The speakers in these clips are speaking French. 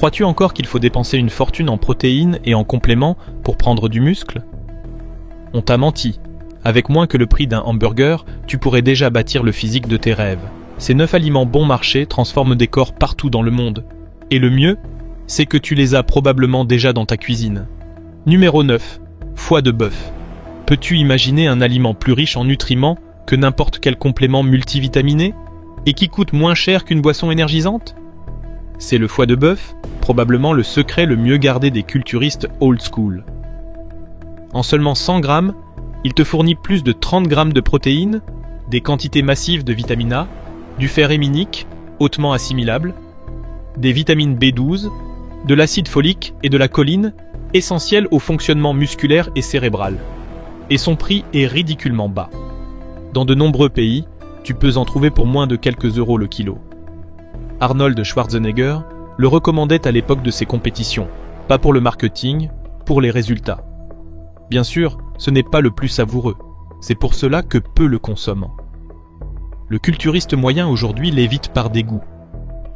Crois-tu encore qu'il faut dépenser une fortune en protéines et en compléments pour prendre du muscle? On t'a menti. Avec moins que le prix d'un hamburger, tu pourrais déjà bâtir le physique de tes rêves. Ces 9 aliments bon marché transforment des corps partout dans le monde. Et le mieux, c'est que tu les as probablement déjà dans ta cuisine. Numéro 9. Foie de bœuf. Peux-tu imaginer un aliment plus riche en nutriments que n'importe quel complément multivitaminé et qui coûte moins cher qu'une boisson énergisante? C'est le foie de bœuf, probablement le secret le mieux gardé des culturistes old school. En seulement 100 grammes, il te fournit plus de 30 grammes de protéines, des quantités massives de vitamine A, du fer héminique, hautement assimilable, des vitamines B12, de l'acide folique et de la choline, essentiels au fonctionnement musculaire et cérébral. Et son prix est ridiculement bas. Dans de nombreux pays, tu peux en trouver pour moins de quelques euros le kilo. Arnold Schwarzenegger le recommandait à l'époque de ses compétitions, pas pour le marketing, pour les résultats. Bien sûr, ce n'est pas le plus savoureux, c'est pour cela que peu le consomment. Le culturiste moyen aujourd'hui l'évite par dégoût,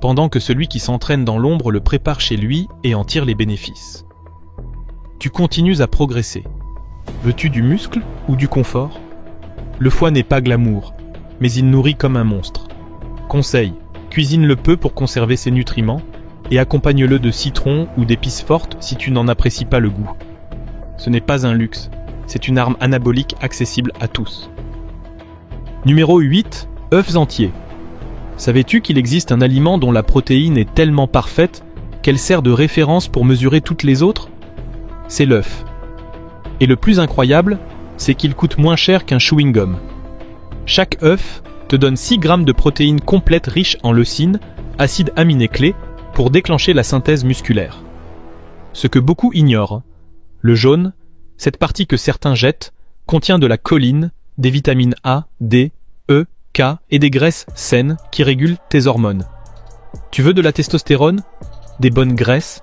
pendant que celui qui s'entraîne dans l'ombre le prépare chez lui et en tire les bénéfices. Tu continues à progresser. Veux-tu du muscle ou du confort? Le foie n'est pas glamour, mais il nourrit comme un monstre. Conseil, cuisine-le peu pour conserver ses nutriments et accompagne-le de citron ou d'épices fortes si tu n'en apprécies pas le goût. Ce n'est pas un luxe, c'est une arme anabolique accessible à tous. Numéro 8. œufs entiers. Savais-tu qu'il existe un aliment dont la protéine est tellement parfaite qu'elle sert de référence pour mesurer toutes les autres? C'est l'œuf. Et le plus incroyable, c'est qu'il coûte moins cher qu'un chewing-gum. Chaque œuf te donne 6 grammes de protéines complètes riches en leucine, acide aminé clé, pour déclencher la synthèse musculaire. Ce que beaucoup ignorent, le jaune, cette partie que certains jettent, contient de la choline, des vitamines A, D, E, K et des graisses saines qui régulent tes hormones. Tu veux de la testostérone, des bonnes graisses,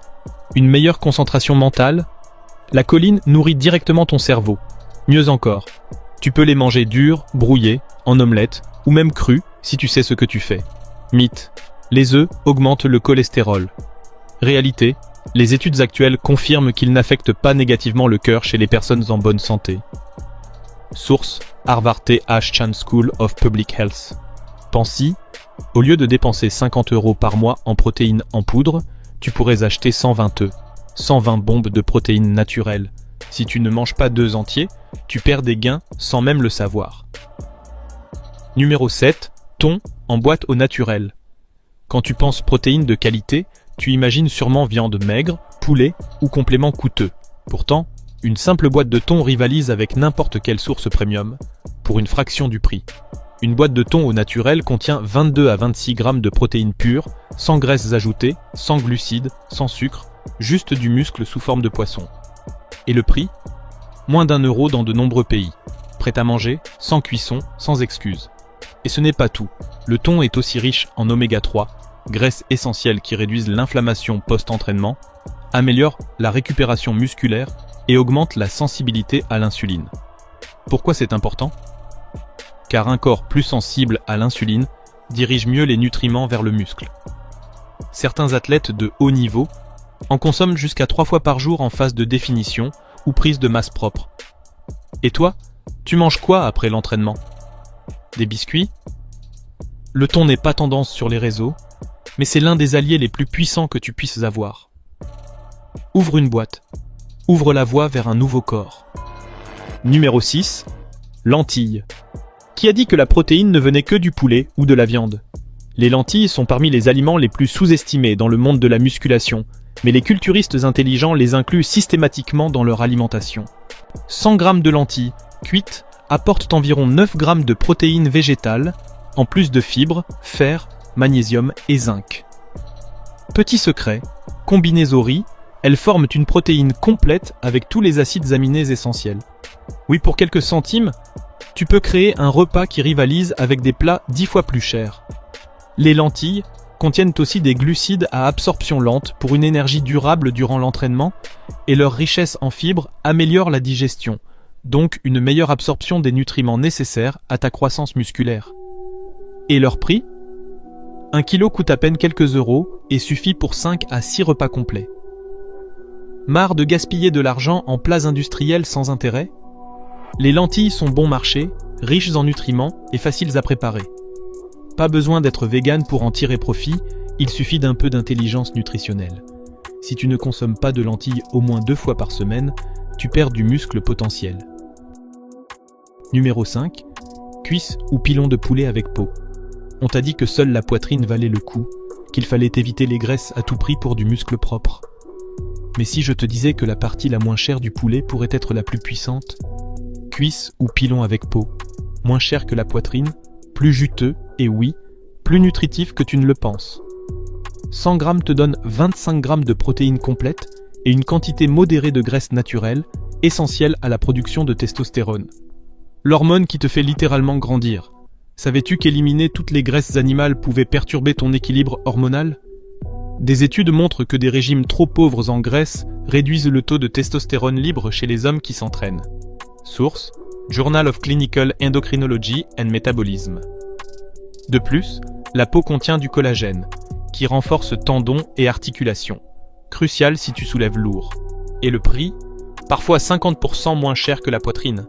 une meilleure concentration mentale? La choline nourrit directement ton cerveau. Mieux encore, tu peux les manger durs, brouillés, en omelette ou même crus si tu sais ce que tu fais. Mythe, les œufs augmentent le cholestérol. Réalité, les études actuelles confirment qu'ils n'affectent pas négativement le cœur chez les personnes en bonne santé. Source, Harvard T.H. Chan School of Public Health. Pense-y, au lieu de dépenser 50 € par mois en protéines en poudre, tu pourrais acheter 120 œufs, 120 bombes de protéines naturelles. Si tu ne manges pas d'œufs entiers, tu perds des gains sans même le savoir. Numéro 7. Thon en boîte au naturel. Quand tu penses protéines de qualité, tu imagines sûrement viande maigre, poulet ou complément coûteux. Pourtant, une simple boîte de thon rivalise avec n'importe quelle source premium, pour une fraction du prix. Une boîte de thon au naturel contient 22 à 26 grammes de protéines pures, sans graisses ajoutées, sans glucides, sans sucre, juste du muscle sous forme de poisson. Et le prix? Moins d'1 € dans de nombreux pays. Prêt à manger, sans cuisson, sans excuse. Et ce n'est pas tout. Le thon est aussi riche en oméga 3, graisses essentielles qui réduisent l'inflammation post-entraînement, améliorent la récupération musculaire et augmentent la sensibilité à l'insuline. Pourquoi c'est important? Car un corps plus sensible à l'insuline dirige mieux les nutriments vers le muscle. Certains athlètes de haut niveau en consomment jusqu'à 3 fois par jour en phase de définition ou prise de masse propre. Et toi, tu manges quoi après l'entraînement? Des biscuits? Le thon n'est pas tendance sur les réseaux, mais c'est l'un des alliés les plus puissants que tu puisses avoir. Ouvre une boîte. Ouvre la voie vers un nouveau corps. Numéro 6. Lentilles. Qui a dit que la protéine ne venait que du poulet ou de la viande? Les lentilles sont parmi les aliments les plus sous-estimés dans le monde de la musculation, mais les culturistes intelligents les incluent systématiquement dans leur alimentation. 100 grammes de lentilles, cuites, apportent environ 9 grammes de protéines végétales, en plus de fibres, fer, magnésium et zinc. Petit secret, combinées au riz, elles forment une protéine complète avec tous les acides aminés essentiels. Oui, pour quelques centimes, tu peux créer un repas qui rivalise avec des plats 10 fois plus chers. Les lentilles contiennent aussi des glucides à absorption lente pour une énergie durable durant l'entraînement et leur richesse en fibres améliore la digestion, donc une meilleure absorption des nutriments nécessaires à ta croissance musculaire. Et leur prix? 1 kilo coûte à peine quelques euros et suffit pour 5 à 6 repas complets. Marre de gaspiller de l'argent en plats industriels sans intérêt? Les lentilles sont bon marché, riches en nutriments et faciles à préparer. Pas besoin d'être vegan pour en tirer profit, il suffit d'un peu d'intelligence nutritionnelle. Si tu ne consommes pas de lentilles au moins 2 fois par semaine, tu perds du muscle potentiel. Numéro 5. Cuisses ou pilons de poulet avec peau. On t'a dit que seule la poitrine valait le coup, qu'il fallait éviter les graisses à tout prix pour du muscle propre. Mais si je te disais que la partie la moins chère du poulet pourrait être la plus puissante? Cuisses ou pilons avec peau, moins cher que la poitrine, plus juteux et oui, plus nutritif que tu ne le penses. 100 grammes te donne 25 grammes de protéines complètes et une quantité modérée de graisse naturelle, essentielle à la production de testostérone. L'hormone qui te fait littéralement grandir. Savais-tu qu'éliminer toutes les graisses animales pouvait perturber ton équilibre hormonal? Des études montrent que des régimes trop pauvres en graisse réduisent le taux de testostérone libre chez les hommes qui s'entraînent. Source: Journal of Clinical Endocrinology and Metabolism. De plus, la peau contient du collagène, qui renforce tendons et articulations, crucial si tu soulèves lourd. Et le prix? Parfois 50% moins cher que la poitrine.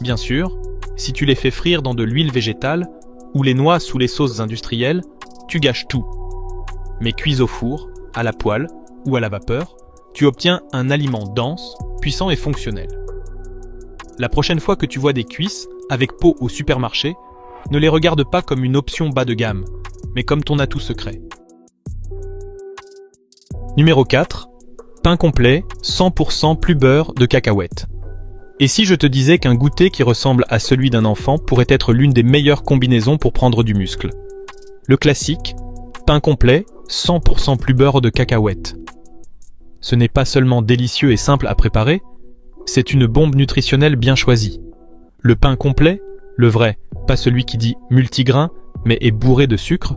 Bien sûr, si tu les fais frire dans de l'huile végétale ou les noies sous les sauces industrielles, tu gâches tout. Mais cuits au four, à la poêle ou à la vapeur, tu obtiens un aliment dense, puissant et fonctionnel. La prochaine fois que tu vois des cuisses avec peau au supermarché, ne les regarde pas comme une option bas de gamme, mais comme ton atout secret. Numéro 4. Pain complet, 100% plus beurre de cacahuètes. Et si je te disais qu'un goûter qui ressemble à celui d'un enfant pourrait être l'une des meilleures combinaisons pour prendre du muscle? Le classique, pain complet, 100% plus beurre de cacahuètes. Ce n'est pas seulement délicieux et simple à préparer, c'est une bombe nutritionnelle bien choisie. Le pain complet, le vrai, pas celui qui dit multigrain, mais est bourré de sucre,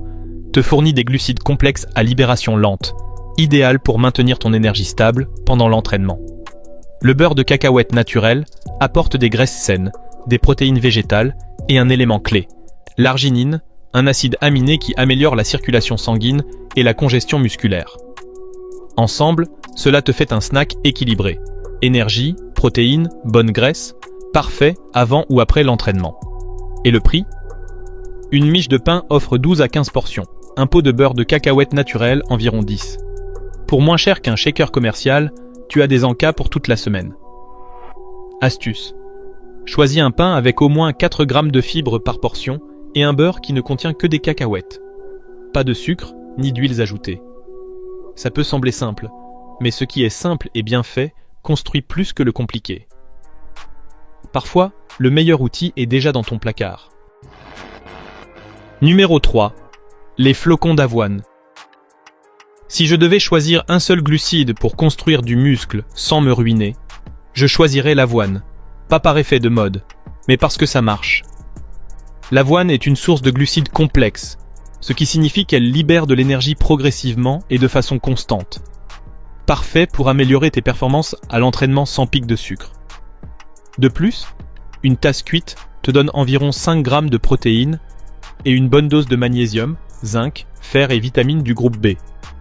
te fournit des glucides complexes à libération lente, idéal pour maintenir ton énergie stable pendant l'entraînement. Le beurre de cacahuète naturel apporte des graisses saines, des protéines végétales et un élément clé, l'arginine, un acide aminé qui améliore la circulation sanguine et la congestion musculaire. Ensemble, cela te fait un snack équilibré. Énergie, protéines, bonne graisse, parfait avant ou après l'entraînement. Et le prix? Une miche de pain offre 12 à 15 portions, un pot de beurre de cacahuète naturel environ 10. Pour moins cher qu'un shaker commercial, tu as des encas pour toute la semaine. Astuce. Choisis un pain avec au moins 4 grammes de fibres par portion et un beurre qui ne contient que des cacahuètes. Pas de sucre, ni d'huiles ajoutées. Ça peut sembler simple, mais ce qui est simple et bien fait construit plus que le compliqué. Parfois, le meilleur outil est déjà dans ton placard. Numéro 3. Les flocons d'avoine. Si je devais choisir un seul glucide pour construire du muscle sans me ruiner, je choisirais l'avoine. Pas par effet de mode, mais parce que ça marche. L'avoine est une source de glucides complexes, ce qui signifie qu'elle libère de l'énergie progressivement et de façon constante. Parfait pour améliorer tes performances à l'entraînement sans pic de sucre. De plus, une tasse cuite te donne environ 5 grammes de protéines et une bonne dose de magnésium, zinc, fer et vitamines du groupe B.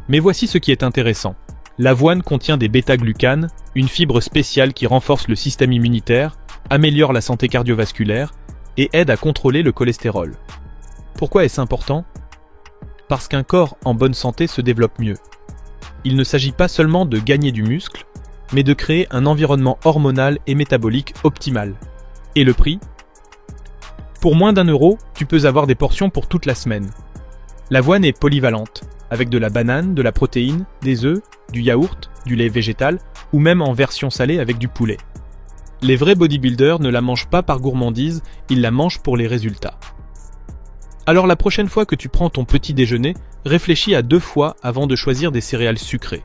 Mais voici ce qui est intéressant. L'avoine contient des bêta-glucanes, une fibre spéciale qui renforce le système immunitaire, améliore la santé cardiovasculaire et aide à contrôler le cholestérol. Pourquoi est-ce important? Parce qu'un corps en bonne santé se développe mieux. Il ne s'agit pas seulement de gagner du muscle, mais de créer un environnement hormonal et métabolique optimal. Et le prix? Pour moins d'1 euro, tu peux avoir des portions pour toute la semaine. L'avoine est polyvalente, avec de la banane, de la protéine, des œufs, du yaourt, du lait végétal, ou même en version salée avec du poulet. Les vrais bodybuilders ne la mangent pas par gourmandise, ils la mangent pour les résultats. Alors la prochaine fois que tu prends ton petit déjeuner, réfléchis à 2 fois avant de choisir des céréales sucrées.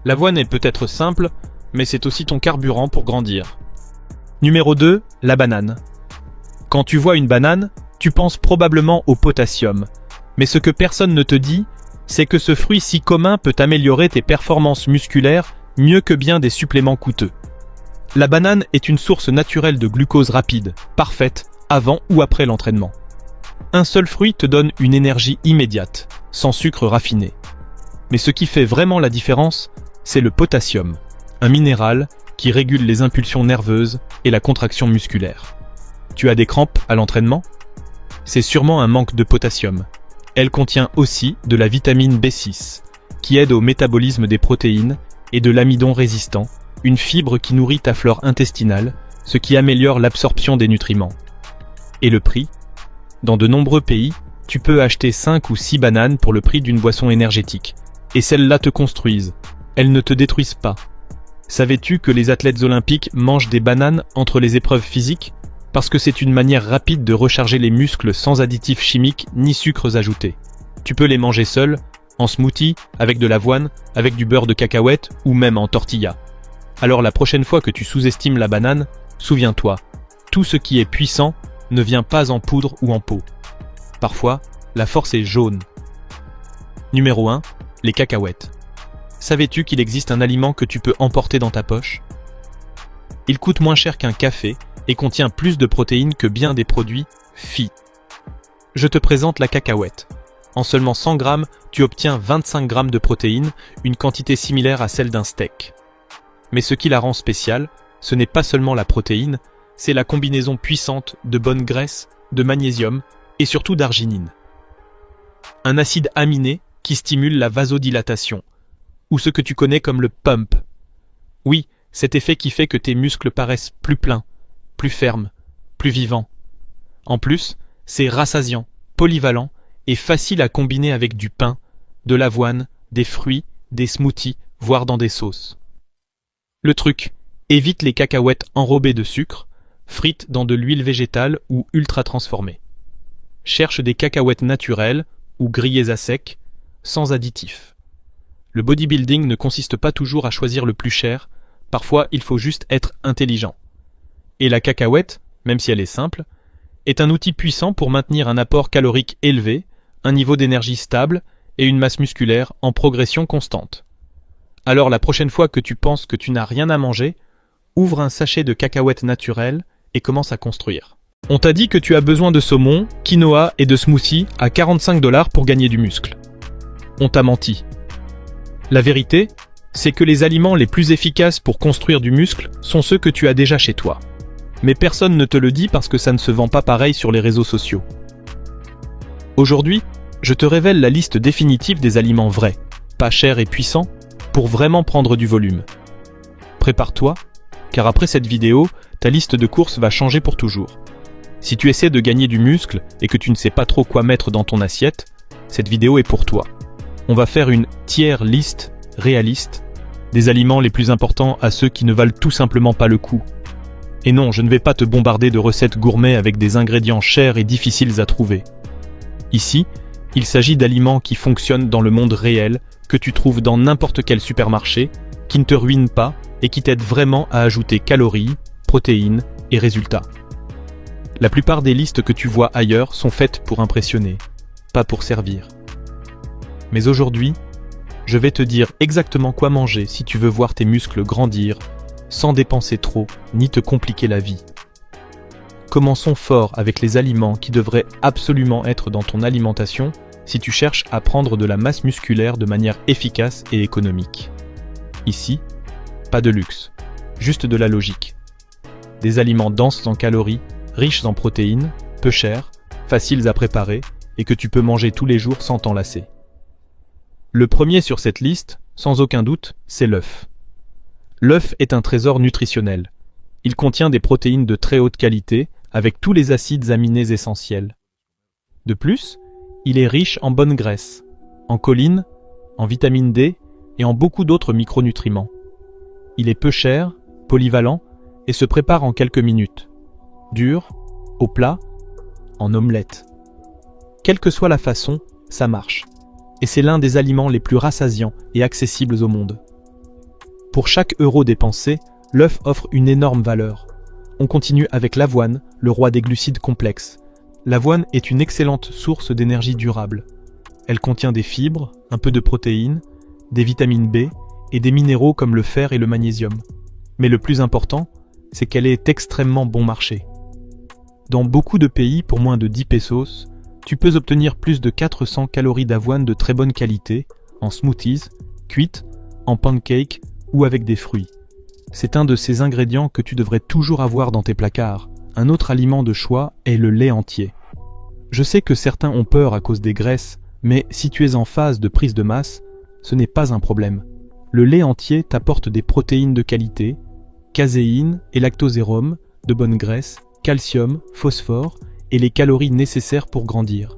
L'avoine est peut-être simple, mais c'est aussi ton carburant pour grandir. Numéro 2, la banane. Quand tu vois une banane, tu penses probablement au potassium. Mais ce que personne ne te dit, c'est que ce fruit si commun peut améliorer tes performances musculaires mieux que bien des suppléments coûteux. La banane est une source naturelle de glucose rapide, parfaite, avant ou après l'entraînement. Un seul fruit te donne une énergie immédiate, sans sucre raffiné. Mais ce qui fait vraiment la différence, c'est le potassium, un minéral qui régule les impulsions nerveuses et la contraction musculaire. Tu as des crampes à l'entraînement? C'est sûrement un manque de potassium. Elle contient aussi de la vitamine B6, qui aide au métabolisme des protéines, et de l'amidon résistant, une fibre qui nourrit ta flore intestinale, ce qui améliore l'absorption des nutriments. Et le prix? Dans de nombreux pays, tu peux acheter 5 ou 6 bananes pour le prix d'une boisson énergétique. Et celles-là te construisent. Elles ne te détruisent pas. Savais-tu que les athlètes olympiques mangent des bananes entre les épreuves physiques? Parce que c'est une manière rapide de recharger les muscles sans additifs chimiques ni sucres ajoutés. Tu peux les manger seuls, en smoothie, avec de l'avoine, avec du beurre de cacahuète ou même en tortilla. Alors la prochaine fois que tu sous-estimes la banane, souviens-toi, tout ce qui est puissant ne vient pas en poudre ou en pot. Parfois, la force est jaune. Numéro 1. Les cacahuètes. Savais-tu qu'il existe un aliment que tu peux emporter dans ta poche? Il coûte moins cher qu'un café et contient plus de protéines que bien des produits fit. Je te présente la cacahuète. En seulement 100 grammes, tu obtiens 25 grammes de protéines, une quantité similaire à celle d'un steak. Mais ce qui la rend spéciale, ce n'est pas seulement la protéine, c'est la combinaison puissante de bonnes graisses, de magnésium et surtout d'arginine. Un acide aminé qui stimule la vasodilatation, ou ce que tu connais comme le pump. Oui, cet effet qui fait que tes muscles paraissent plus pleins, plus fermes, plus vivants. En plus, c'est rassasiant, polyvalent et facile à combiner avec du pain, de l'avoine, des fruits, des smoothies, voire dans des sauces. Le truc, évite les cacahuètes enrobées de sucre, frites dans de l'huile végétale ou ultra transformée. Cherche des cacahuètes naturelles ou grillées à sec, sans additifs. Le bodybuilding ne consiste pas toujours à choisir le plus cher, parfois il faut juste être intelligent. Et la cacahuète, même si elle est simple, est un outil puissant pour maintenir un apport calorique élevé, un niveau d'énergie stable et une masse musculaire en progression constante. Alors la prochaine fois que tu penses que tu n'as rien à manger, ouvre un sachet de cacahuètes naturelles et commence à construire. On t'a dit que tu as besoin de saumon, quinoa et de smoothies à 45 $ pour gagner du muscle. On t'a menti. La vérité, c'est que les aliments les plus efficaces pour construire du muscle sont ceux que tu as déjà chez toi. Mais personne ne te le dit parce que ça ne se vend pas pareil sur les réseaux sociaux. Aujourd'hui, je te révèle la liste définitive des aliments vrais, pas chers et puissants, pour vraiment prendre du volume. Prépare-toi, car après cette vidéo, ta liste de courses va changer pour toujours. Si tu essaies de gagner du muscle et que tu ne sais pas trop quoi mettre dans ton assiette, cette vidéo est pour toi. On va faire une tier list réaliste des aliments les plus importants à ceux qui ne valent tout simplement pas le coup. Et non, je ne vais pas te bombarder de recettes gourmets avec des ingrédients chers et difficiles à trouver. Ici, il s'agit d'aliments qui fonctionnent dans le monde réel, que tu trouves dans n'importe quel supermarché, qui ne te ruinent pas et qui t'aident vraiment à ajouter calories, protéines et résultats. La plupart des listes que tu vois ailleurs sont faites pour impressionner, pas pour servir. Mais aujourd'hui, je vais te dire exactement quoi manger si tu veux voir tes muscles grandir, sans dépenser trop ni te compliquer la vie. Commençons fort avec les aliments qui devraient absolument être dans ton alimentation si tu cherches à prendre de la masse musculaire de manière efficace et économique. Ici, pas de luxe, juste de la logique. Des aliments denses en calories, riches en protéines, peu chers, faciles à préparer et que tu peux manger tous les jours sans t'en lasser. Le premier sur cette liste, sans aucun doute, c'est l'œuf. L'œuf est un trésor nutritionnel. Il contient des protéines de très haute qualité, avec tous les acides aminés essentiels. De plus, il est riche en bonnes graisses, en choline, en vitamine D et en beaucoup d'autres micronutriments. Il est peu cher, polyvalent et se prépare en quelques minutes. Dur, au plat, en omelette. Quelle que soit la façon, ça marche. Et c'est l'un des aliments les plus rassasiants et accessibles au monde. Pour chaque euro dépensé, l'œuf offre une énorme valeur. On continue avec l'avoine, le roi des glucides complexes. L'avoine est une excellente source d'énergie durable. Elle contient des fibres, un peu de protéines, des vitamines B et des minéraux comme le fer et le magnésium. Mais le plus important, c'est qu'elle est extrêmement bon marché. Dans beaucoup de pays, pour moins de 10 pesos, tu peux obtenir plus de 400 calories d'avoine de très bonne qualité, en smoothies, cuites, en pancakes ou avec des fruits. C'est un de ces ingrédients que tu devrais toujours avoir dans tes placards. Un autre aliment de choix est le lait entier. Je sais que certains ont peur à cause des graisses, mais si tu es en phase de prise de masse, ce n'est pas un problème. Le lait entier t'apporte des protéines de qualité, caséine et lactosérum, de bonnes graisses, calcium, phosphore et les calories nécessaires pour grandir.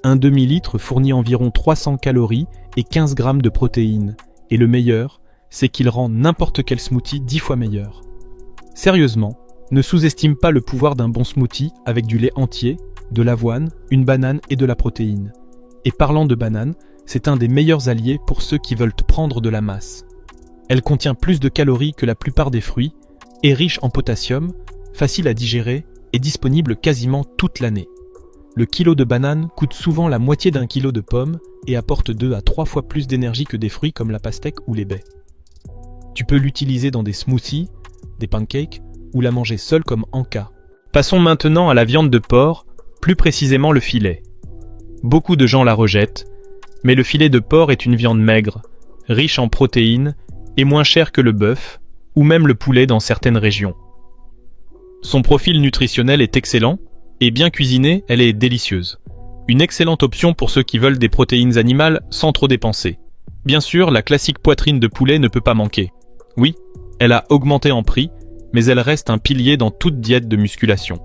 Un demi-litre fournit environ 300 calories et 15 grammes de protéines, et le meilleur, c'est qu'il rend n'importe quel smoothie 10 fois meilleur. Sérieusement, ne sous-estime pas le pouvoir d'un bon smoothie avec du lait entier, de l'avoine, une banane et de la protéine. Et parlant de banane, c'est un des meilleurs alliés pour ceux qui veulent prendre de la masse. Elle contient plus de calories que la plupart des fruits, est riche en potassium, facile à digérer et disponible quasiment toute l'année. Le kilo de banane coûte souvent la moitié d'un kilo de pommes et apporte 2 à 3 fois plus d'énergie que des fruits comme la pastèque ou les baies. Tu peux l'utiliser dans des smoothies, des pancakes ou la manger seule comme encas. Passons maintenant à la viande de porc, plus précisément le filet. Beaucoup de gens la rejettent, mais le filet de porc est une viande maigre, riche en protéines et moins chère que le bœuf ou même le poulet dans certaines régions. Son profil nutritionnel est excellent et bien cuisinée, elle est délicieuse. Une excellente option pour ceux qui veulent des protéines animales sans trop dépenser. Bien sûr, la classique poitrine de poulet ne peut pas manquer. Oui, elle a augmenté en prix, mais elle reste un pilier dans toute diète de musculation.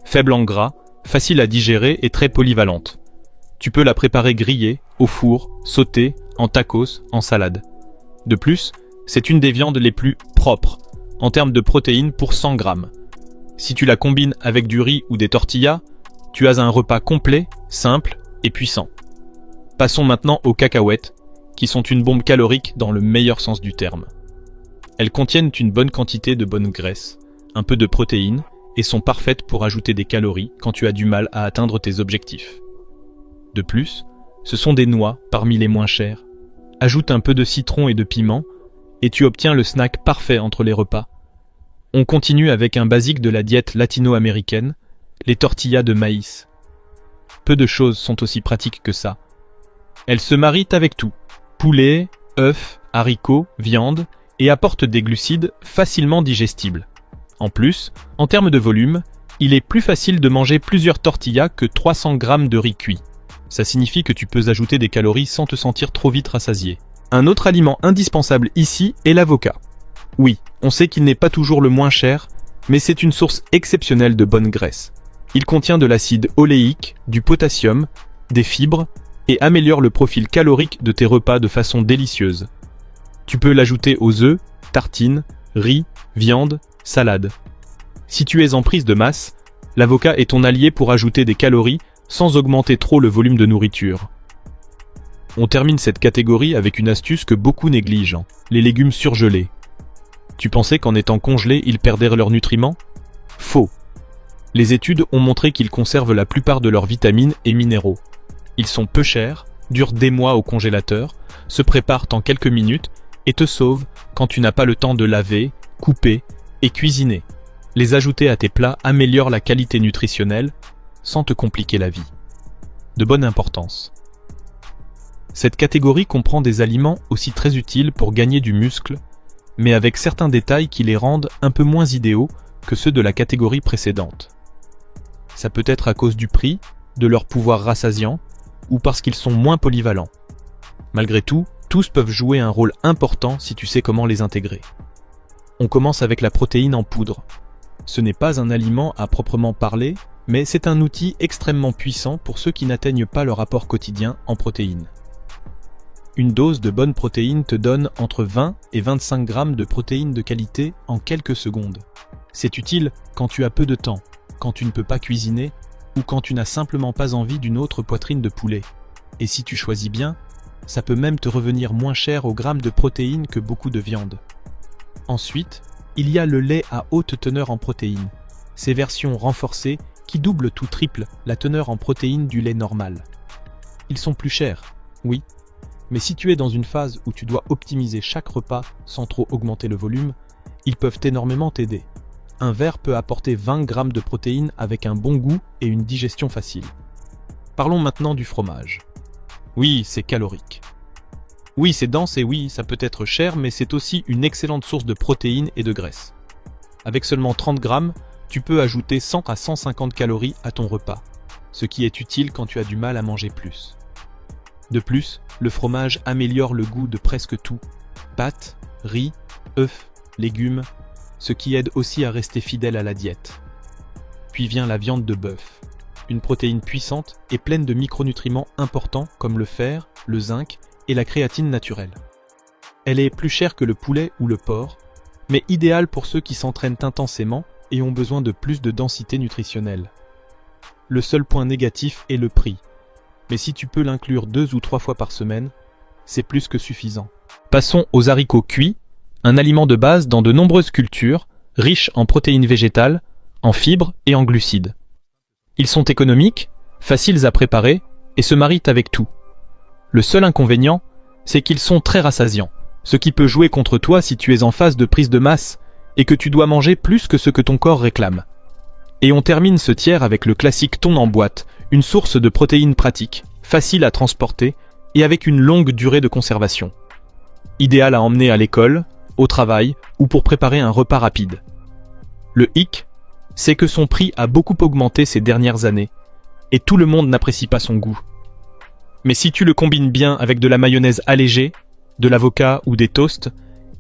Faible en gras, facile à digérer et très polyvalente. Tu peux la préparer grillée, au four, sautée, en tacos, en salade. De plus, c'est une des viandes les plus propres, en termes de protéines pour 100 grammes. Si tu la combines avec du riz ou des tortillas, tu as un repas complet, simple et puissant. Passons maintenant aux cacahuètes, qui sont une bombe calorique dans le meilleur sens du terme. Elles contiennent une bonne quantité de bonnes graisses, un peu de protéines, et sont parfaites pour ajouter des calories quand tu as du mal à atteindre tes objectifs. De plus, ce sont des noix parmi les moins chères. Ajoute un peu de citron et de piment, et tu obtiens le snack parfait entre les repas. On continue avec un basique de la diète latino-américaine, les tortillas de maïs. Peu de choses sont aussi pratiques que ça. Elles se marient avec tout, poulet, œufs, haricots, viande, et apportent des glucides facilement digestibles. En plus, en termes de volume, il est plus facile de manger plusieurs tortillas que 300 grammes de riz cuit. Ça signifie que tu peux ajouter des calories sans te sentir trop vite rassasié. Un autre aliment indispensable ici est l'avocat. Oui, on sait qu'il n'est pas toujours le moins cher, mais c'est une source exceptionnelle de bonne graisse. Il contient de l'acide oléique, du potassium, des fibres, et améliore le profil calorique de tes repas de façon délicieuse. Tu peux l'ajouter aux œufs, tartines, riz, viande, salade. Si tu es en prise de masse, l'avocat est ton allié pour ajouter des calories sans augmenter trop le volume de nourriture. On termine cette catégorie avec une astuce que beaucoup négligent, les légumes surgelés. Tu pensais qu'en étant congelés, ils perdaient leurs nutriments? Faux. Les études ont montré qu'ils conservent la plupart de leurs vitamines et minéraux. Ils sont peu chers, durent des mois au congélateur, se préparent en quelques minutes et te sauvent quand tu n'as pas le temps de laver, couper et cuisiner. Les ajouter à tes plats améliore la qualité nutritionnelle sans te compliquer la vie. De bonne importance. Cette catégorie comprend des aliments aussi très utiles pour gagner du muscle, mais avec certains détails qui les rendent un peu moins idéaux que ceux de la catégorie précédente. Ça peut être à cause du prix, de leur pouvoir rassasiant, ou parce qu'ils sont moins polyvalents. Malgré tout, tous peuvent jouer un rôle important si tu sais comment les intégrer. On commence avec la protéine en poudre. Ce n'est pas un aliment à proprement parler, mais c'est un outil extrêmement puissant pour ceux qui n'atteignent pas leur apport quotidien en protéines. Une dose de bonne protéine te donne entre 20 et 25 grammes de protéines de qualité en quelques secondes. C'est utile quand tu as peu de temps, quand tu ne peux pas cuisiner ou quand tu n'as simplement pas envie d'une autre poitrine de poulet. Et si tu choisis bien, ça peut même te revenir moins cher au gramme de protéines que beaucoup de viande. Ensuite, il y a le lait à haute teneur en protéines. Ces versions renforcées qui doublent ou triplent la teneur en protéines du lait normal. Ils sont plus chers, oui, mais si tu es dans une phase où tu dois optimiser chaque repas sans trop augmenter le volume, ils peuvent énormément t'aider. Un verre peut apporter 20 grammes de protéines avec un bon goût et une digestion facile. Parlons maintenant du fromage. Oui, c'est calorique. Oui, c'est dense et oui, ça peut être cher, mais c'est aussi une excellente source de protéines et de graisse. Avec seulement 30 grammes, tu peux ajouter 100 à 150 calories à ton repas, ce qui est utile quand tu as du mal à manger plus. De plus, le fromage améliore le goût de presque tout, pâtes, riz, œufs, légumes, ce qui aide aussi à rester fidèle à la diète. Puis vient la viande de bœuf, une protéine puissante et pleine de micronutriments importants comme le fer, le zinc et la créatine naturelle. Elle est plus chère que le poulet ou le porc, mais idéale pour ceux qui s'entraînent intensément et ont besoin de plus de densité nutritionnelle. Le seul point négatif est le prix, mais si tu peux l'inclure 2 ou 3 fois par semaine, c'est plus que suffisant. Passons aux haricots cuits, un aliment de base dans de nombreuses cultures, riche en protéines végétales, en fibres et en glucides. Ils sont économiques, faciles à préparer et se marient avec tout. Le seul inconvénient, c'est qu'ils sont très rassasiants, ce qui peut jouer contre toi si tu es en phase de prise de masse et que tu dois manger plus que ce que ton corps réclame. Et on termine ce tiers avec le classique thon en boîte, une source de protéines pratique, facile à transporter et avec une longue durée de conservation. Idéal à emmener à l'école, au travail ou pour préparer un repas rapide. Le hic, c'est que son prix a beaucoup augmenté ces dernières années et tout le monde n'apprécie pas son goût. Mais si tu le combines bien avec de la mayonnaise allégée, de l'avocat ou des toasts,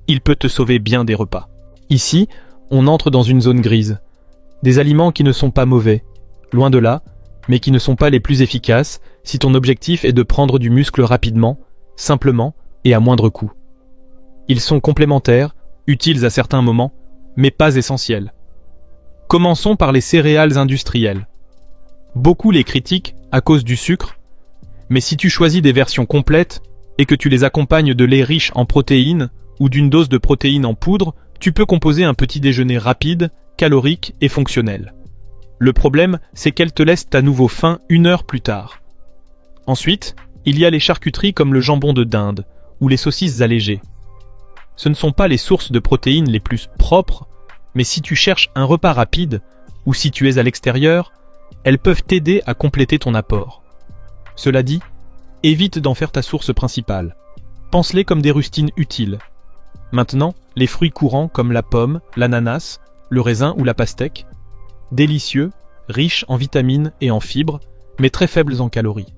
il peut te sauver bien des repas. Ici, on entre dans une zone grise. Des aliments qui ne sont pas mauvais, loin de là, mais qui ne sont pas les plus efficaces si ton objectif est de prendre du muscle rapidement, simplement et à moindre coût. Ils sont complémentaires, utiles à certains moments, mais pas essentiels. Commençons par les céréales industrielles. Beaucoup les critiquent à cause du sucre, mais si tu choisis des versions complètes et que tu les accompagnes de lait riche en protéines ou d'une dose de protéines en poudre, tu peux composer un petit déjeuner rapide, calorique et fonctionnel. Le problème, c'est qu'elles te laissent à nouveau faim 1 heure plus tard. Ensuite, il y a les charcuteries comme le jambon de dinde ou les saucisses allégées. Ce ne sont pas les sources de protéines les plus propres, mais si tu cherches un repas rapide ou si tu es à l'extérieur, elles peuvent t'aider à compléter ton apport. Cela dit, évite d'en faire ta source principale. Pense-les comme des rustines utiles. Maintenant, les fruits courants comme la pomme, l'ananas, le raisin ou la pastèque, délicieux, riches en vitamines et en fibres, mais très faibles en calories.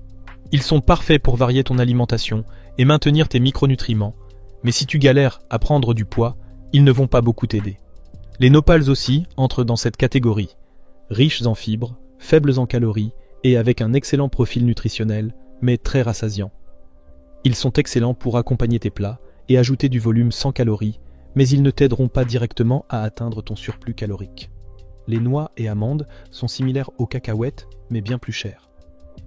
Ils sont parfaits pour varier ton alimentation et maintenir tes micronutriments, mais si tu galères à prendre du poids, ils ne vont pas beaucoup t'aider. Les nopals aussi entrent dans cette catégorie, riches en fibres, faibles en calories et avec un excellent profil nutritionnel, mais très rassasiant. Ils sont excellents pour accompagner tes plats et ajouter du volume sans calories, mais ils ne t'aideront pas directement à atteindre ton surplus calorique. Les noix et amandes sont similaires aux cacahuètes, mais bien plus chères.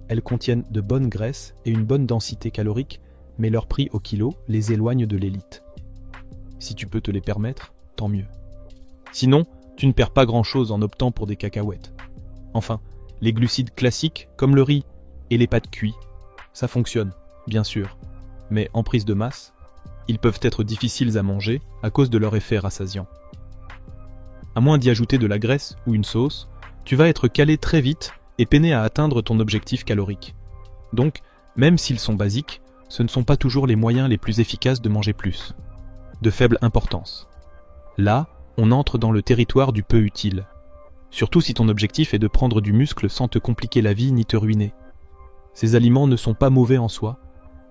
Elles contiennent de bonnes graisses et une bonne densité calorique, mais leur prix au kilo les éloigne de l'élite. Si tu peux te les permettre, tant mieux. Sinon, tu ne perds pas grand-chose en optant pour des cacahuètes. Enfin, les glucides classiques, comme le riz et les pâtes cuites, ça fonctionne, bien sûr, mais en prise de masse, ils peuvent être difficiles à manger à cause de leur effet rassasiant. À moins d'y ajouter de la graisse ou une sauce, tu vas être calé très vite et peiner à atteindre ton objectif calorique. Donc, même s'ils sont basiques, ce ne sont pas toujours les moyens les plus efficaces de manger plus. De faible importance. Là, on entre dans le territoire du peu utile. Surtout si ton objectif est de prendre du muscle sans te compliquer la vie ni te ruiner. Ces aliments ne sont pas mauvais en soi,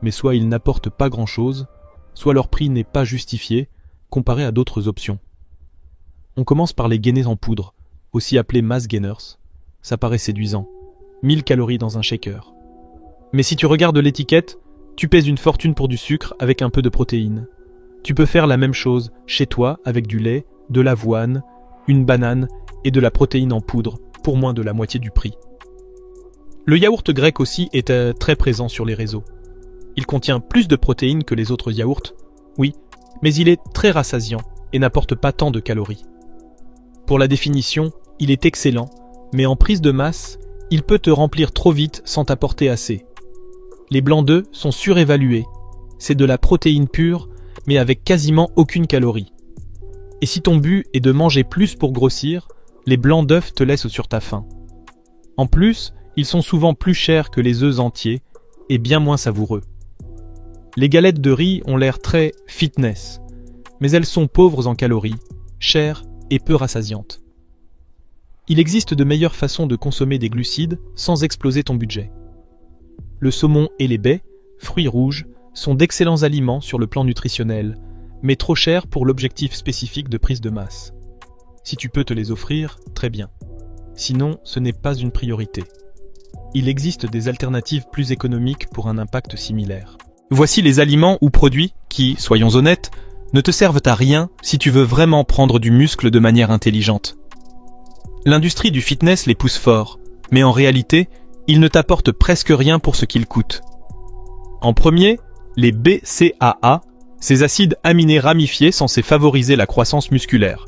mais soit ils n'apportent pas grand-chose, soit leur prix n'est pas justifié comparé à d'autres options. On commence par les gainés en poudre, aussi appelés mass gainers. Ça paraît séduisant. 1000 calories dans un shaker. Mais si tu regardes l'étiquette, tu paies une fortune pour du sucre avec un peu de protéines. Tu peux faire la même chose chez toi avec du lait, de l'avoine, une banane et de la protéine en poudre pour moins de la moitié du prix. Le yaourt grec aussi est très présent sur les réseaux. Il contient plus de protéines que les autres yaourts, oui, mais il est très rassasiant et n'apporte pas tant de calories. Pour la définition, il est excellent, mais en prise de masse, il peut te remplir trop vite sans t'apporter assez. Les blancs d'œufs sont surévalués. C'est de la protéine pure, mais avec quasiment aucune calorie. Et si ton but est de manger plus pour grossir, les blancs d'œufs te laissent sur ta faim. En plus, Ils sont souvent plus chers que les œufs entiers et bien moins savoureux. Les galettes de riz ont l'air très fitness, mais elles sont pauvres en calories, chères et peu rassasiantes. Il existe de meilleures façons de consommer des glucides sans exploser ton budget. Le saumon et les baies, fruits rouges, sont d'excellents aliments sur le plan nutritionnel, mais trop chers pour l'objectif spécifique de prise de masse. Si tu peux te les offrir, très bien. Sinon, ce n'est pas une priorité. Il existe des alternatives plus économiques pour un impact similaire. Voici les aliments ou produits qui, soyons honnêtes, ne te servent à rien si tu veux vraiment prendre du muscle de manière intelligente. L'industrie du fitness les pousse fort, mais en réalité, ils ne t'apportent presque rien pour ce qu'ils coûtent. En premier, les BCAA, ces acides aminés ramifiés censés favoriser la croissance musculaire.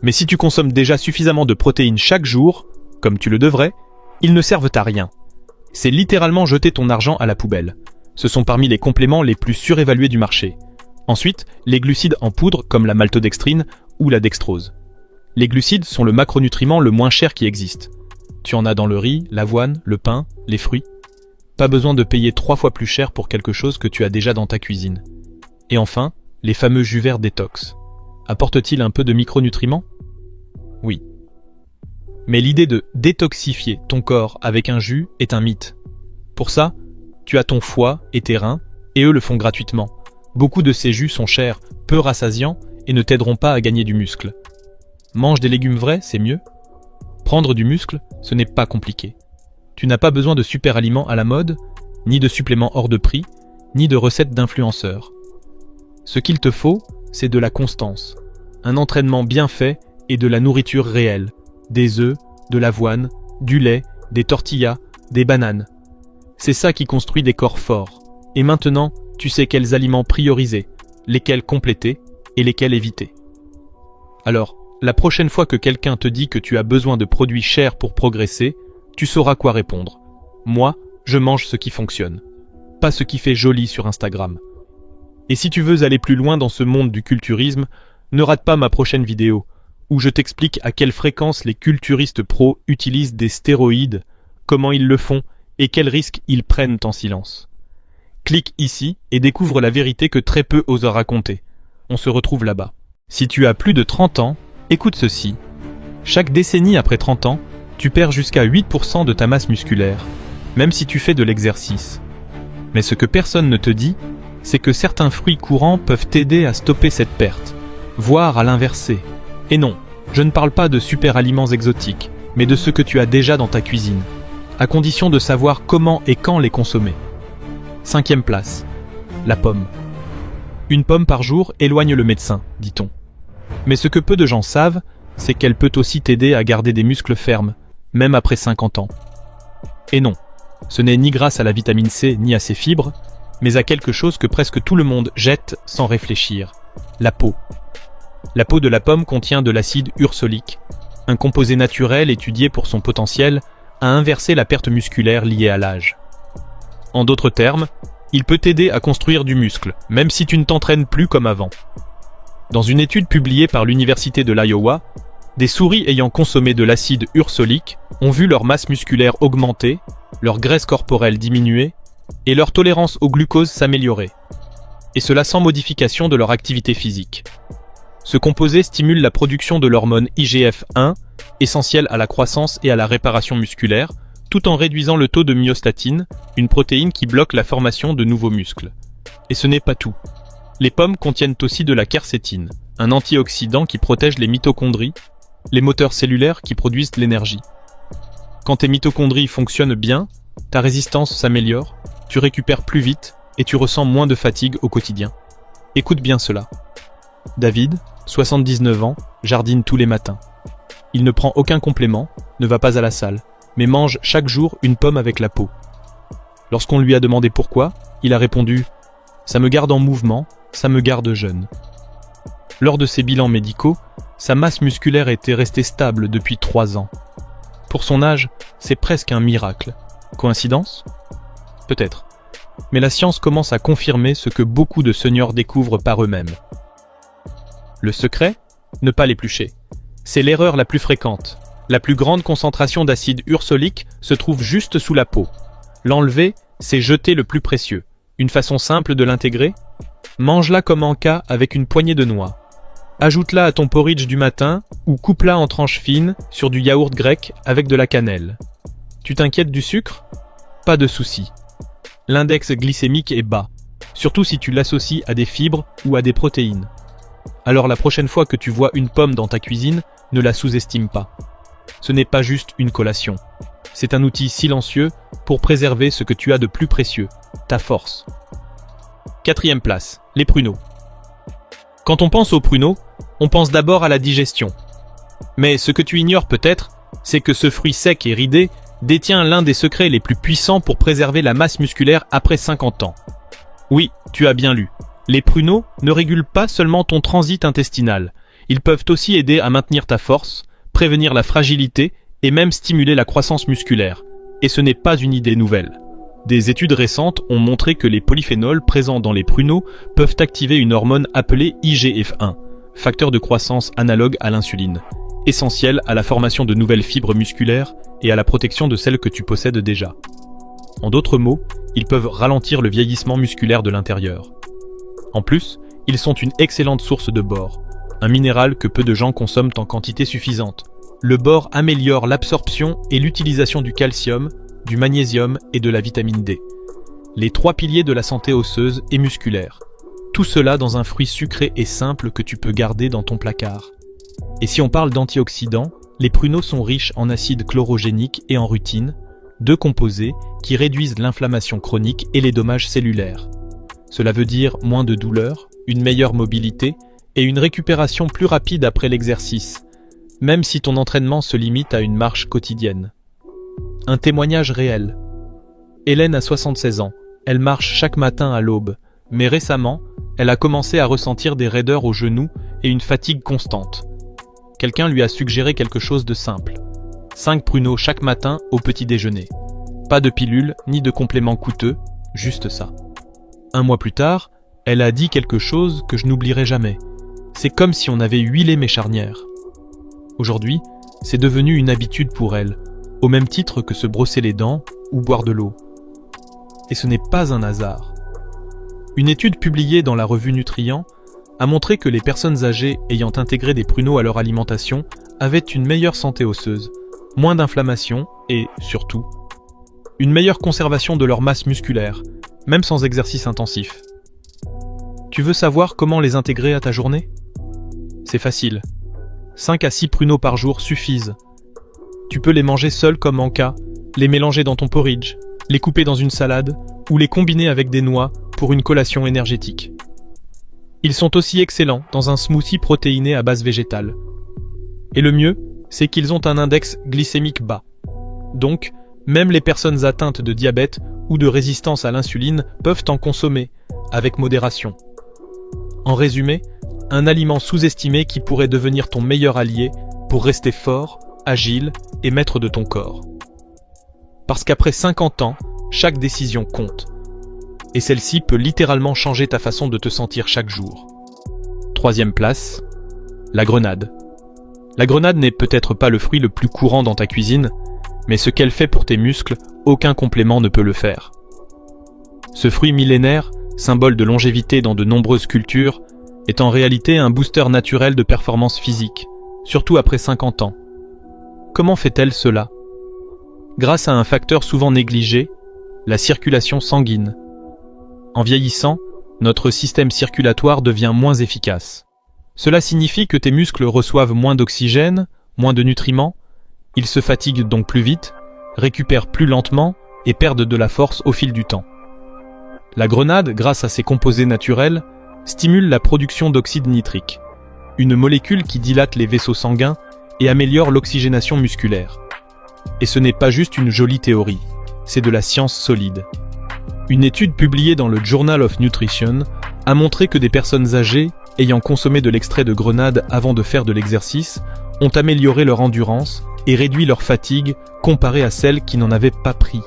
Mais si tu consommes déjà suffisamment de protéines chaque jour, comme tu le devrais, ils ne servent à rien. C'est littéralement jeter ton argent à la poubelle. Ce sont parmi les compléments les plus surévalués du marché. Ensuite, les glucides en poudre comme la maltodextrine ou la dextrose. Les glucides sont le macronutriment le moins cher qui existe. Tu en as dans le riz, l'avoine, le pain, les fruits. Pas besoin de payer 3 fois plus cher pour quelque chose que tu as déjà dans ta cuisine. Et enfin, les fameux jus verts détox. Apportent-ils un peu de micronutriments ? Oui. Mais l'idée de détoxifier ton corps avec un jus est un mythe. Pour ça, tu as ton foie et tes reins, et eux le font gratuitement. Beaucoup de ces jus sont chers, peu rassasiants, et ne t'aideront pas à gagner du muscle. Mange des légumes vrais, c'est mieux. Prendre du muscle, ce n'est pas compliqué. Tu n'as pas besoin de super aliments à la mode, ni de suppléments hors de prix, ni de recettes d'influenceurs. Ce qu'il te faut, c'est de la constance, un entraînement bien fait et de la nourriture réelle, des œufs, de l'avoine, du lait, des tortillas, des bananes. C'est ça qui construit des corps forts. Et maintenant, tu sais quels aliments prioriser, lesquels compléter et lesquels éviter. Alors, la prochaine fois que quelqu'un te dit que tu as besoin de produits chers pour progresser, tu sauras quoi répondre. Moi, je mange ce qui fonctionne, pas ce qui fait joli sur Instagram. Et si tu veux aller plus loin dans ce monde du culturisme, ne rate pas ma prochaine vidéo, où je t'explique à quelle fréquence les culturistes pros utilisent des stéroïdes, comment ils le font et quels risques ils prennent en silence. Clique ici et découvre la vérité que très peu osent raconter. On se retrouve là-bas. Si tu as plus de 30 ans, écoute ceci. Chaque décennie après 30 ans, tu perds jusqu'à 8% de ta masse musculaire, même si tu fais de l'exercice. Mais ce que personne ne te dit, c'est que certains fruits courants peuvent t'aider à stopper cette perte, voire à l'inverser. Et non, je ne parle pas de super aliments exotiques, mais de ceux que tu as déjà dans ta cuisine, à condition de savoir comment et quand les consommer. 5e place, la pomme. Une pomme par jour éloigne le médecin, dit-on. Mais ce que peu de gens savent, c'est qu'elle peut aussi t'aider à garder des muscles fermes, même après 50 ans. Et non, ce n'est ni grâce à la vitamine C ni à ses fibres, mais à quelque chose que presque tout le monde jette sans réfléchir, la peau. La peau de la pomme contient de l'acide ursolique, un composé naturel étudié pour son potentiel à inverser la perte musculaire liée à l'âge. En d'autres termes, il peut t'aider à construire du muscle, même si tu ne t'entraînes plus comme avant. Dans une étude publiée par l'université de l'Iowa, des souris ayant consommé de l'acide ursolique ont vu leur masse musculaire augmenter, leur graisse corporelle diminuer et leur tolérance au glucose s'améliorer. Et cela sans modification de leur activité physique. Ce composé stimule la production de l'hormone IGF-1, essentielle à la croissance et à la réparation musculaire, tout en réduisant le taux de myostatine, une protéine qui bloque la formation de nouveaux muscles. Et ce n'est pas tout. Les pommes contiennent aussi de la quercétine, un antioxydant qui protège les mitochondries, les moteurs cellulaires qui produisent de l'énergie. Quand tes mitochondries fonctionnent bien, ta résistance s'améliore, tu récupères plus vite et tu ressens moins de fatigue au quotidien. Écoute bien cela. David, 79 ans, jardine tous les matins. Il ne prend aucun complément, ne va pas à la salle, mais mange chaque jour une pomme avec la peau. Lorsqu'on lui a demandé pourquoi, il a répondu « Ça me garde en mouvement, ça me garde jeune ». Lors de ses bilans médicaux, sa masse musculaire était restée stable depuis 3 ans. Pour son âge, c'est presque un miracle. Coïncidence ? Peut-être. Mais la science commence à confirmer ce que beaucoup de seniors découvrent par eux-mêmes. Le secret ? Ne pas l'éplucher. C'est l'erreur la plus fréquente. La plus grande concentration d'acide ursolique se trouve juste sous la peau. L'enlever, c'est jeter le plus précieux. Une façon simple de l'intégrer? Mange-la comme en cas avec une poignée de noix. Ajoute-la à ton porridge du matin ou coupe-la en tranches fines sur du yaourt grec avec de la cannelle. Tu t'inquiètes du sucre? Pas de souci. L'index glycémique est bas, surtout si tu l'associes à des fibres ou à des protéines. Alors la prochaine fois que tu vois une pomme dans ta cuisine, ne la sous-estime pas. Ce n'est pas juste une collation. C'est un outil silencieux pour préserver ce que tu as de plus précieux, ta force. 4e place, les pruneaux. Quand on pense aux pruneaux, on pense d'abord à la digestion. Mais ce que tu ignores peut-être, c'est que ce fruit sec et ridé détient l'un des secrets les plus puissants pour préserver la masse musculaire après 50 ans. Oui, tu as bien lu. Les pruneaux ne régulent pas seulement ton transit intestinal. Ils peuvent aussi aider à maintenir ta force, prévenir la fragilité et même stimuler la croissance musculaire. Et ce n'est pas une idée nouvelle. Des études récentes ont montré que les polyphénols présents dans les pruneaux peuvent activer une hormone appelée IGF-1, facteur de croissance analogue à l'insuline, essentiel à la formation de nouvelles fibres musculaires et à la protection de celles que tu possèdes déjà. En d'autres mots, ils peuvent ralentir le vieillissement musculaire de l'intérieur. En plus, ils sont une excellente source de bore, un minéral que peu de gens consomment en quantité suffisante. Le bore améliore l'absorption et l'utilisation du calcium, du magnésium et de la vitamine D. Les 3 piliers de la santé osseuse et musculaire. Tout cela dans un fruit sucré et simple que tu peux garder dans ton placard. Et si on parle d'antioxydants, les pruneaux sont riches en acide chlorogénique et en rutine, 2 composés qui réduisent l'inflammation chronique et les dommages cellulaires. Cela veut dire moins de douleur, une meilleure mobilité et une récupération plus rapide après l'exercice, même si ton entraînement se limite à une marche quotidienne. Un témoignage réel. Hélène a 76 ans. Elle marche chaque matin à l'aube, mais récemment, elle a commencé à ressentir des raideurs aux genoux et une fatigue constante. Quelqu'un lui a suggéré quelque chose de simple. 5 pruneaux chaque matin au petit déjeuner. Pas de pilule ni de compléments coûteux, juste ça. 1 mois plus tard, elle a dit quelque chose que je n'oublierai jamais. C'est comme si on avait huilé mes charnières. Aujourd'hui, c'est devenu une habitude pour elle, au même titre que se brosser les dents ou boire de l'eau. Et ce n'est pas un hasard. Une étude publiée dans la revue Nutrient a montré que les personnes âgées ayant intégré des pruneaux à leur alimentation avaient une meilleure santé osseuse, moins d'inflammation et, surtout, une meilleure conservation de leur masse musculaire, même sans exercice intensif. Tu veux savoir comment les intégrer à ta journée? C'est facile. 5 à 6 pruneaux par jour suffisent. Tu peux les manger seuls comme en cas, les mélanger dans ton porridge, les couper dans une salade ou les combiner avec des noix pour une collation énergétique. Ils sont aussi excellents dans un smoothie protéiné à base végétale. Et le mieux, c'est qu'ils ont un index glycémique bas. Donc, même les personnes atteintes de diabète ou de résistance à l'insuline peuvent en consommer, avec modération. En résumé, un aliment sous-estimé qui pourrait devenir ton meilleur allié pour rester fort, agile et maître de ton corps. Parce qu'après 50 ans, chaque décision compte. Et celle-ci peut littéralement changer ta façon de te sentir chaque jour. 3e place, la grenade. La grenade n'est peut-être pas le fruit le plus courant dans ta cuisine, mais ce qu'elle fait pour tes muscles, aucun complément ne peut le faire. Ce fruit millénaire, symbole de longévité dans de nombreuses cultures, est en réalité un booster naturel de performance physique, surtout après 50 ans. Comment fait-elle cela? Grâce à un facteur souvent négligé, la circulation sanguine. En vieillissant, notre système circulatoire devient moins efficace. Cela signifie que tes muscles reçoivent moins d'oxygène, moins de nutriments, ils se fatiguent donc plus vite, récupèrent plus lentement et perdent de la force au fil du temps. La grenade, grâce à ses composés naturels, stimule la production d'oxyde nitrique, une molécule qui dilate les vaisseaux sanguins et améliore l'oxygénation musculaire. Et ce n'est pas juste une jolie théorie, c'est de la science solide. Une étude publiée dans le Journal of Nutrition a montré que des personnes âgées, ayant consommé de l'extrait de grenade avant de faire de l'exercice, ont amélioré leur endurance et réduit leur fatigue comparée à celles qui n'en avaient pas pris.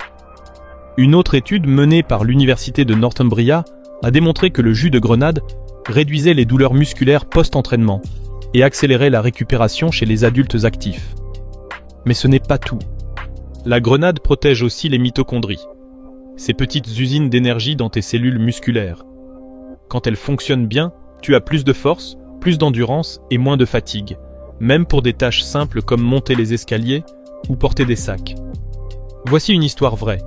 Une autre étude menée par l'université de Northumbria a démontré que le jus de grenade réduisait les douleurs musculaires post-entraînement et accélérait la récupération chez les adultes actifs. Mais ce n'est pas tout. La grenade protège aussi les mitochondries, ces petites usines d'énergie dans tes cellules musculaires. Quand elles fonctionnent bien, tu as plus de force, plus d'endurance et moins de fatigue, même pour des tâches simples comme monter les escaliers ou porter des sacs. Voici une histoire vraie.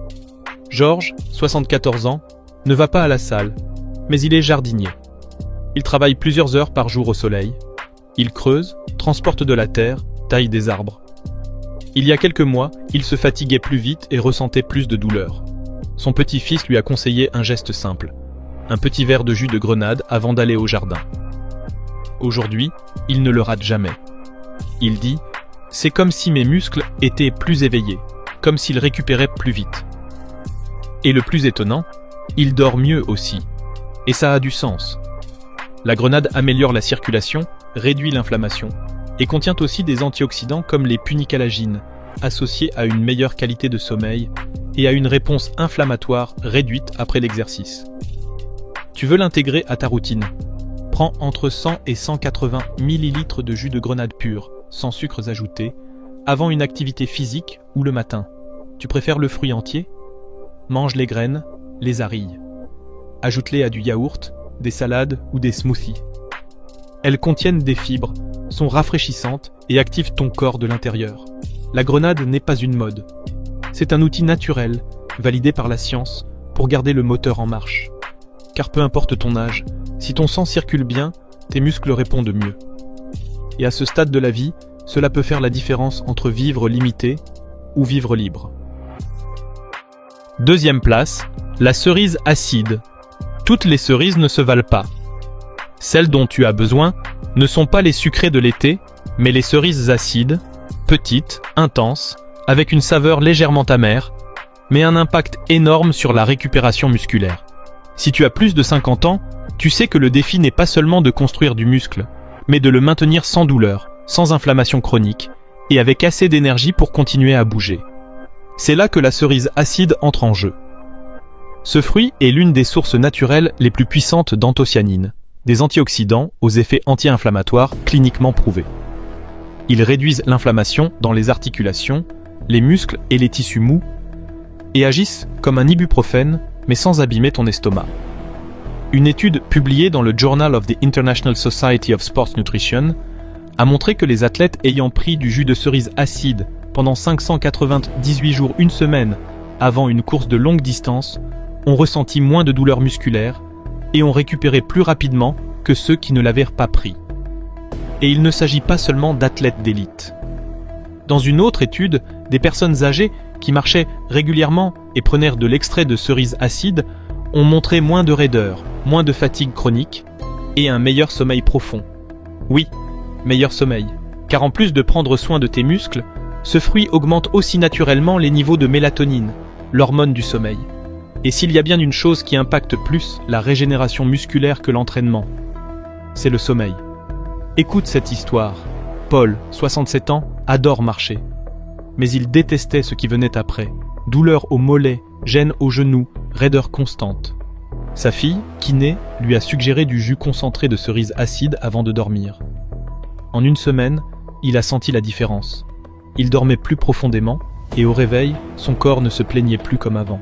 Georges, 74 ans, ne va pas à la salle, mais il est jardinier. Il travaille plusieurs heures par jour au soleil. Il creuse, transporte de la terre, taille des arbres. Il y a quelques mois, il se fatiguait plus vite et ressentait plus de douleur. Son petit-fils lui a conseillé un geste simple, un petit verre de jus de grenade avant d'aller au jardin. Aujourd'hui, il ne le rate jamais. Il dit « C'est comme si mes muscles étaient plus éveillés, comme s'ils récupéraient plus vite. » Et le plus étonnant, il dort mieux aussi. Et ça a du sens. La grenade améliore la circulation, réduit l'inflammation, et contient aussi des antioxydants comme les punicalagines, associés à une meilleure qualité de sommeil et à une réponse inflammatoire réduite après l'exercice. Tu veux l'intégrer à ta routine. Prends entre 100 et 180 ml de jus de grenade pur, sans sucres ajoutés, avant une activité physique ou le matin. Tu préfères le fruit entier ? Mange les graines, les arilles. Ajoute-les à du yaourt, des salades ou des smoothies. Elles contiennent des fibres, sont rafraîchissantes et activent ton corps de l'intérieur. La grenade n'est pas une mode. C'est un outil naturel, validé par la science, pour garder le moteur en marche. Car peu importe ton âge, si ton sang circule bien, tes muscles répondent mieux. Et à ce stade de la vie, cela peut faire la différence entre vivre limité ou vivre libre. Deuxième place, la cerise acide. Toutes les cerises ne se valent pas. Celles dont tu as besoin ne sont pas les sucrées de l'été, mais les cerises acides, petites, intenses, avec une saveur légèrement amère, mais un impact énorme sur la récupération musculaire. Si tu as plus de 50 ans, tu sais que le défi n'est pas seulement de construire du muscle, mais de le maintenir sans douleur, sans inflammation chronique, et avec assez d'énergie pour continuer à bouger. C'est là que la cerise acide entre en jeu. Ce fruit est l'une des sources naturelles les plus puissantes d'anthocyanines, des antioxydants aux effets anti-inflammatoires cliniquement prouvés. Ils réduisent l'inflammation dans les articulations, les muscles et les tissus mous, et agissent comme un ibuprofène, mais sans abîmer ton estomac. Une étude publiée dans le Journal of the International Society of Sports Nutrition a montré que les athlètes ayant pris du jus de cerise acide pendant 598 jours, une semaine, avant une course de longue distance, ont ressenti moins de douleurs musculaires et ont récupéré plus rapidement que ceux qui ne l'avaient pas pris. Et il ne s'agit pas seulement d'athlètes d'élite. Dans une autre étude, des personnes âgées qui marchaient régulièrement et prenaient de l'extrait de cerise acide ont montré moins de raideur, moins de fatigue chronique et un meilleur sommeil profond. Oui, meilleur sommeil, car en plus de prendre soin de tes muscles, ce fruit augmente aussi naturellement les niveaux de mélatonine, l'hormone du sommeil. Et s'il y a bien une chose qui impacte plus la régénération musculaire que l'entraînement, c'est le sommeil. Écoute cette histoire. Paul, 67 ans, adore marcher. Mais il détestait ce qui venait après. Douleur au mollet, gêne au genou, raideur constante. Sa fille, kiné, lui a suggéré du jus concentré de cerise acide avant de dormir. En une semaine, il a senti la différence. Il dormait plus profondément et au réveil, son corps ne se plaignait plus comme avant.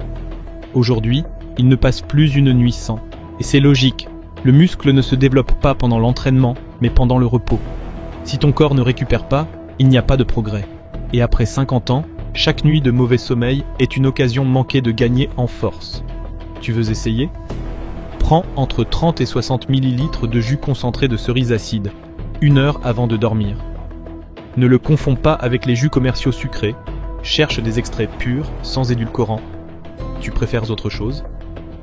Aujourd'hui, il ne passe plus une nuit sans. Et c'est logique, le muscle ne se développe pas pendant l'entraînement, mais pendant le repos. Si ton corps ne récupère pas, il n'y a pas de progrès. Et après 50 ans, chaque nuit de mauvais sommeil est une occasion manquée de gagner en force. Tu veux essayer ? Prends entre 30 et 60 ml de jus concentré de cerise acide, 1 heure avant de dormir. Ne le confonds pas avec les jus commerciaux sucrés, cherche des extraits purs, sans édulcorants. Tu préfères autre chose ?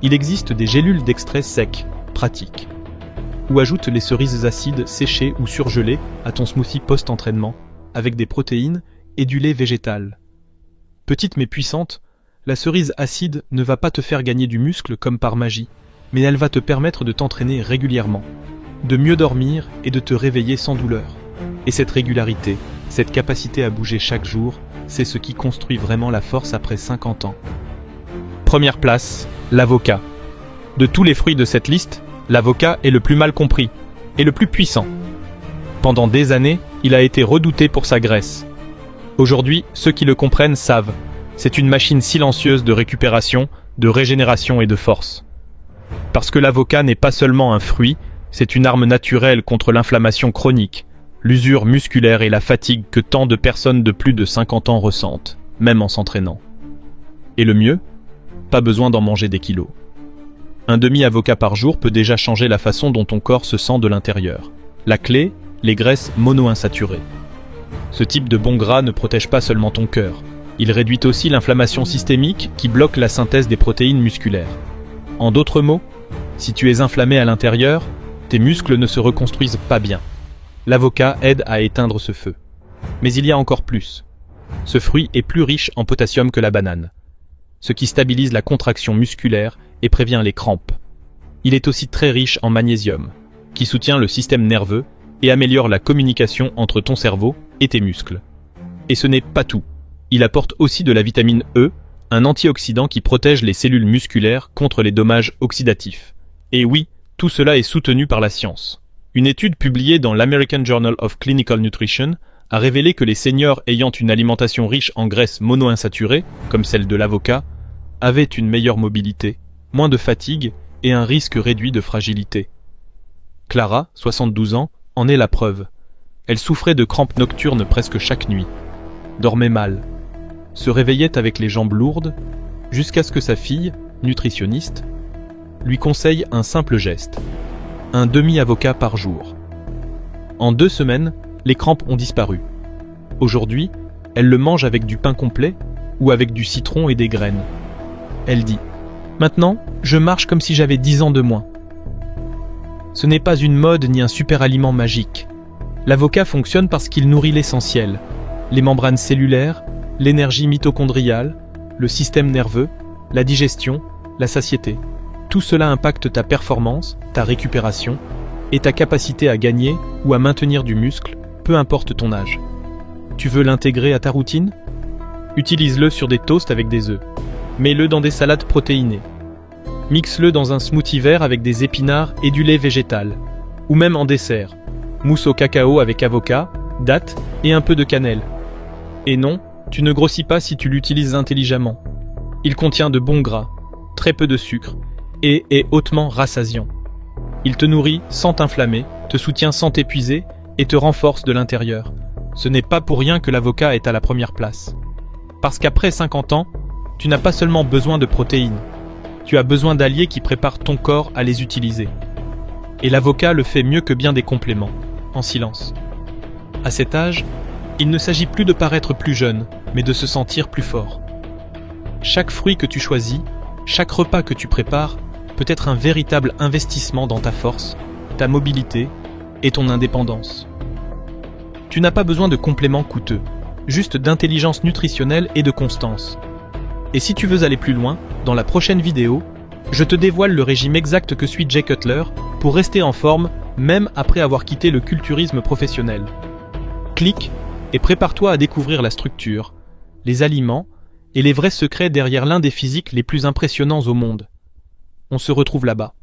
Il existe des gélules d'extraits secs, pratiques. Ou ajoute les cerises acides séchées ou surgelées à ton smoothie post-entraînement, avec des protéines et du lait végétal. Petite mais puissante, la cerise acide ne va pas te faire gagner du muscle comme par magie, mais elle va te permettre de t'entraîner régulièrement, de mieux dormir et de te réveiller sans douleur. Et cette régularité, cette capacité à bouger chaque jour, c'est ce qui construit vraiment la force après 50 ans. Première place, l'avocat. De tous les fruits de cette liste, l'avocat est le plus mal compris et le plus puissant. Pendant des années, il a été redouté pour sa graisse. Aujourd'hui, ceux qui le comprennent savent. C'est une machine silencieuse de récupération, de régénération et de force. Parce que l'avocat n'est pas seulement un fruit, c'est une arme naturelle contre l'inflammation chronique, l'usure musculaire et la fatigue que tant de personnes de plus de 50 ans ressentent, même en s'entraînant. Et le mieux ? Pas besoin d'en manger des kilos. Un demi-avocat par jour peut déjà changer la façon dont ton corps se sent de l'intérieur. La clé, les graisses monoinsaturées. Ce type de bon gras ne protège pas seulement ton cœur. Il réduit aussi l'inflammation systémique qui bloque la synthèse des protéines musculaires. En d'autres mots, si tu es inflammé à l'intérieur, tes muscles ne se reconstruisent pas bien. L'avocat aide à éteindre ce feu. Mais il y a encore plus. Ce fruit est plus riche en potassium que la banane, ce qui stabilise la contraction musculaire et prévient les crampes. Il est aussi très riche en magnésium, qui soutient le système nerveux et améliore la communication entre ton cerveau et tes muscles. Et ce n'est pas tout. Il apporte aussi de la vitamine E, un antioxydant qui protège les cellules musculaires contre les dommages oxydatifs. Et oui, tout cela est soutenu par la science. Une étude publiée dans l'American Journal of Clinical Nutrition a révélé que les seniors ayant une alimentation riche en graisses monoinsaturées, comme celle de l'avocat, avaient une meilleure mobilité, moins de fatigue et un risque réduit de fragilité. Clara, 72 ans, en est la preuve. Elle souffrait de crampes nocturnes presque chaque nuit, dormait mal, se réveillait avec les jambes lourdes, jusqu'à ce que sa fille, nutritionniste, lui conseille un simple geste, un demi-avocat par jour. En 2 semaines, les crampes ont disparu. Aujourd'hui, elle le mange avec du pain complet ou avec du citron et des graines. Elle dit « Maintenant, je marche comme si j'avais 10 ans de moins. » Ce n'est pas une mode ni un super aliment magique. L'avocat fonctionne parce qu'il nourrit l'essentiel, les membranes cellulaires, l'énergie mitochondriale, le système nerveux, la digestion, la satiété. Tout cela impacte ta performance, ta récupération et ta capacité à gagner ou à maintenir du muscle, peu importe ton âge. Tu veux l'intégrer à ta routine ? Utilise-le sur des toasts avec des œufs. Mets-le dans des salades protéinées. Mixe-le dans un smoothie vert avec des épinards et du lait végétal. Ou même en dessert. Mousse au cacao avec avocat, dattes et un peu de cannelle. Et non, tu ne grossis pas si tu l'utilises intelligemment. Il contient de bons gras, très peu de sucre et est hautement rassasiant. Il te nourrit sans t'inflammer, te soutient sans t'épuiser et te renforce de l'intérieur. Ce n'est pas pour rien que l'avocat est à la première place. Parce qu'après 50 ans, tu n'as pas seulement besoin de protéines, tu as besoin d'alliés qui préparent ton corps à les utiliser. Et l'avocat le fait mieux que bien des compléments, en silence. À cet âge, il ne s'agit plus de paraître plus jeune, mais de se sentir plus fort. Chaque fruit que tu choisis, chaque repas que tu prépares, peut être un véritable investissement dans ta force, ta mobilité et ton indépendance. Tu n'as pas besoin de compléments coûteux, juste d'intelligence nutritionnelle et de constance. Et si tu veux aller plus loin, dans la prochaine vidéo, je te dévoile le régime exact que suit Jay Cutler pour rester en forme même après avoir quitté le culturisme professionnel. Clique et prépare-toi à découvrir la structure, les aliments et les vrais secrets derrière l'un des physiques les plus impressionnants au monde. On se retrouve là-bas.